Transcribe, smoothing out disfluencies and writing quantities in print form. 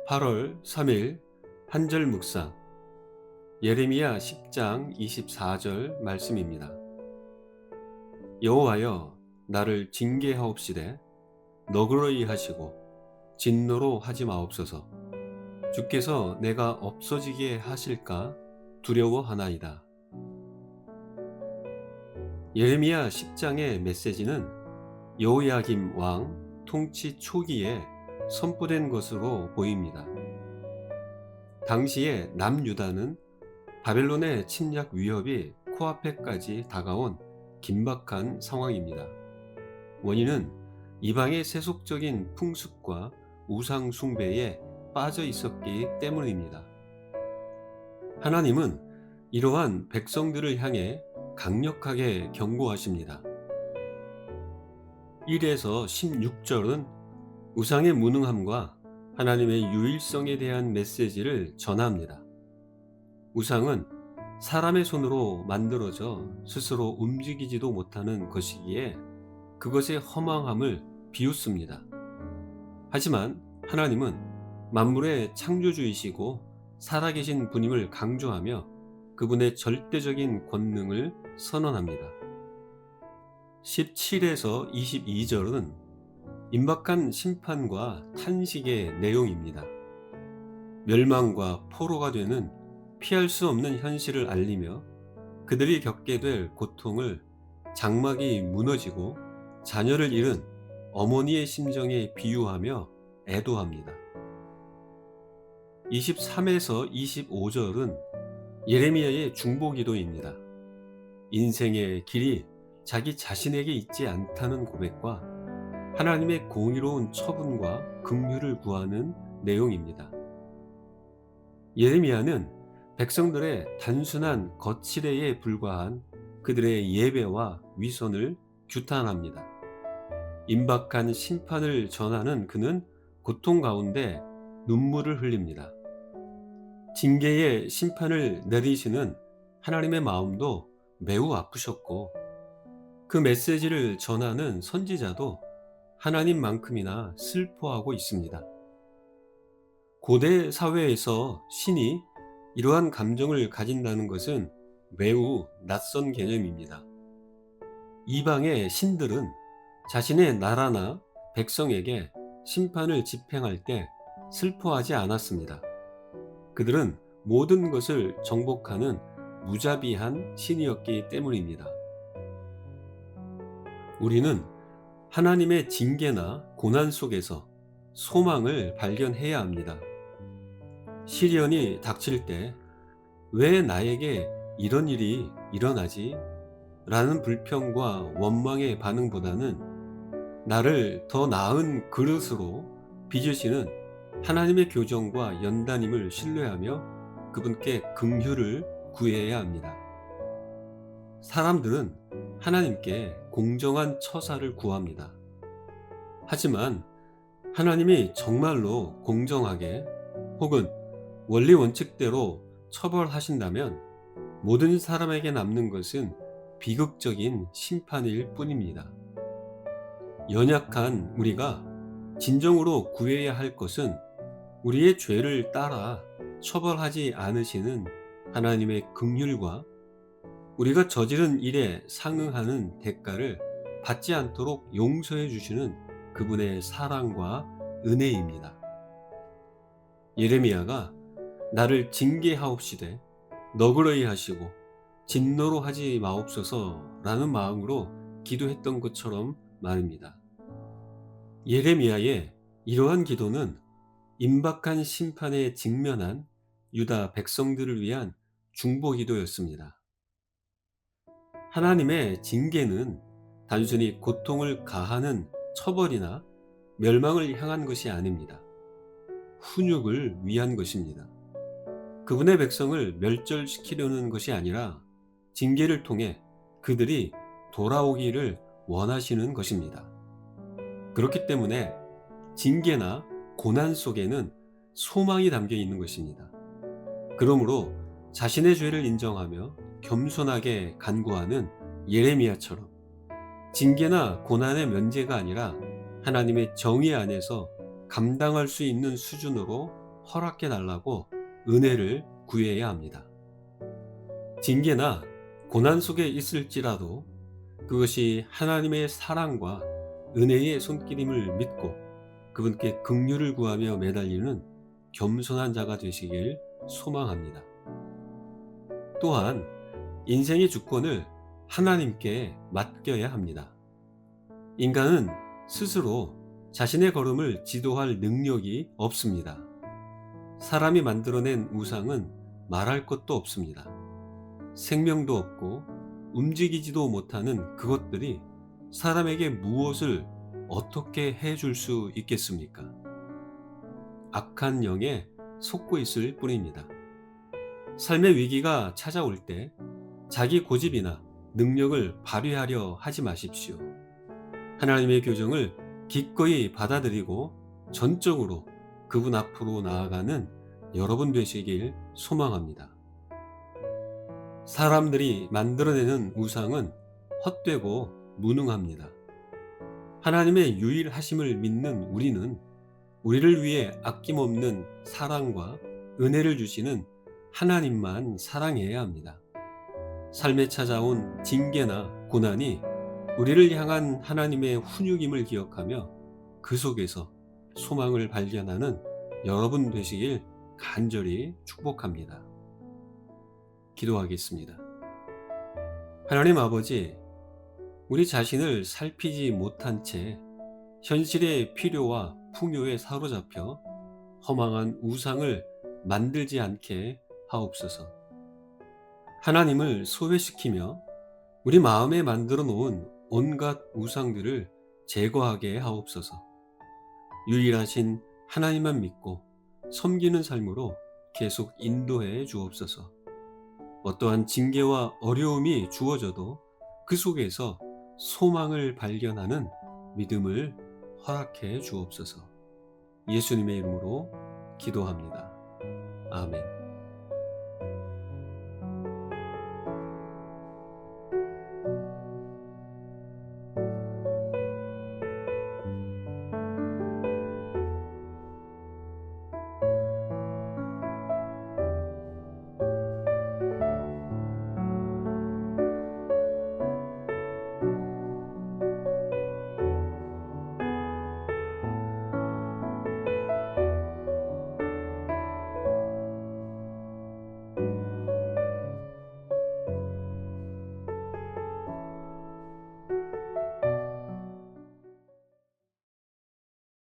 8월 3일 한절 묵상 예레미야 10장 24절 말씀입니다. 여호와여 나를 징계하옵시되 너그러이 하시고 진노로 하지 마옵소서. 주께서 내가 없어지게 하실까 두려워하나이다. 예레미야 10장의 메시지는 여호야김 왕 통치 초기에 선포된 것으로 보입니다. 당시에 남유다는 바벨론의 침략 위협이 코앞에까지 다가온 긴박한 상황입니다. 원인은 이방의 세속적인 풍습과 우상 숭배에 빠져 있었기 때문입니다. 하나님은 이러한 백성들을 향해 강력하게 경고하십니다. 1에서 16절은 우상의 무능함과 하나님의 유일성에 대한 메시지를 전합니다. 우상은 사람의 손으로 만들어져 스스로 움직이지도 못하는 것이기에 그것의 허망함을 비웃습니다. 하지만 하나님은 만물의 창조주이시고 살아계신 분임을 강조하며 그분의 절대적인 권능을 선언합니다. 17에서 22절은 임박한 심판과 탄식의 내용입니다. 멸망과 포로가 되는 피할 수 없는 현실을 알리며 그들이 겪게 될 고통을 장막이 무너지고 자녀를 잃은 어머니의 심정에 비유하며 애도합니다. 23에서 25절은 예레미야의 중보기도입니다. 인생의 길이 자기 자신에게 있지 않다는 고백과 하나님의 공의로운 처분과 긍휼을 구하는 내용입니다. 예레미야는 백성들의 단순한 거칠애에 불과한 그들의 예배와 위선을 규탄합니다. 임박한 심판을 전하는 그는 고통 가운데 눈물을 흘립니다. 징계의 심판을 내리시는 하나님의 마음도 매우 아프셨고 그 메시지를 전하는 선지자도 하나님만큼이나 슬퍼하고 있습니다. 고대 사회에서 신이 이러한 감정을 가진다는 것은 매우 낯선 개념입니다. 이방의 신들은 자신의 나라나 백성에게 심판을 집행할 때 슬퍼하지 않았습니다. 그들은 모든 것을 정복하는 무자비한 신이었기 때문입니다. 우리는 하나님의 징계나 고난 속에서 소망을 발견해야 합니다. 시련이 닥칠 때 왜 나에게 이런 일이 일어나지? 라는 불평과 원망의 반응보다는 나를 더 나은 그릇으로 빚으시는 하나님의 교정과 연단임을 신뢰하며 그분께 긍휼을 구해야 합니다. 사람들은 하나님께 공정한 처사를 구합니다. 하지만 하나님이 정말로 공정하게 혹은 원리 원칙대로 처벌하신다면 모든 사람에게 남는 것은 비극적인 심판일 뿐입니다. 연약한 우리가 진정으로 구해야 할 것은 우리의 죄를 따라 처벌하지 않으시는 하나님의 긍휼과 우리가 저지른 일에 상응하는 대가를 받지 않도록 용서해 주시는 그분의 사랑과 은혜입니다. 예레미야가 나를 징계하옵시되 너그러이 하시고 진노로 하지 마옵소서라는 마음으로 기도했던 것처럼 말입니다. 예레미야의 이러한 기도는 임박한 심판에 직면한 유다 백성들을 위한 중보 기도였습니다. 하나님의 징계는 단순히 고통을 가하는 처벌이나 멸망을 향한 것이 아닙니다. 훈육을 위한 것입니다. 그분의 백성을 멸절시키려는 것이 아니라 징계를 통해 그들이 돌아오기를 원하시는 것입니다. 그렇기 때문에 징계나 고난 속에는 소망이 담겨 있는 것입니다. 그러므로 자신의 죄를 인정하며 겸손하게 간구하는 예레미야처럼 징계나 고난의 면제가 아니라 하나님의 정의 안에서 감당할 수 있는 수준으로 허락해 달라고 은혜를 구해야 합니다. 징계나 고난 속에 있을지라도 그것이 하나님의 사랑과 은혜의 손길임을 믿고 그분께 긍휼을 구하며 매달리는 겸손한 자가 되시길 소망합니다. 또한 인생의 주권을 하나님께 맡겨야 합니다. 인간은 스스로 자신의 걸음을 지도할 능력이 없습니다. 사람이 만들어낸 우상은 말할 것도 없습니다. 생명도 없고 움직이지도 못하는 그것들이 사람에게 무엇을 어떻게 해줄 수 있겠습니까? 악한 영에 속고 있을 뿐입니다. 삶의 위기가 찾아올 때 자기 고집이나 능력을 발휘하려 하지 마십시오. 하나님의 교정을 기꺼이 받아들이고 전적으로 그분 앞으로 나아가는 여러분 되시길 소망합니다. 사람들이 만들어내는 우상은 헛되고 무능합니다. 하나님의 유일하심을 믿는 우리는 우리를 위해 아낌없는 사랑과 은혜를 주시는 하나님만 사랑해야 합니다. 삶에 찾아온 징계나 고난이 우리를 향한 하나님의 훈육임을 기억하며 그 속에서 소망을 발견하는 여러분 되시길 간절히 축복합니다. 기도하겠습니다. 하나님 아버지, 우리 자신을 살피지 못한 채 현실의 필요와 풍요에 사로잡혀 허망한 우상을 만들지 않게 하옵소서. 하나님을 소외시키며 우리 마음에 만들어 놓은 온갖 우상들을 제거하게 하옵소서. 유일하신 하나님만 믿고 섬기는 삶으로 계속 인도해 주옵소서. 어떠한 징계와 어려움이 주어져도 그 속에서 소망을 발견하는 믿음을 허락해 주옵소서. 예수님의 이름으로 기도합니다. 아멘.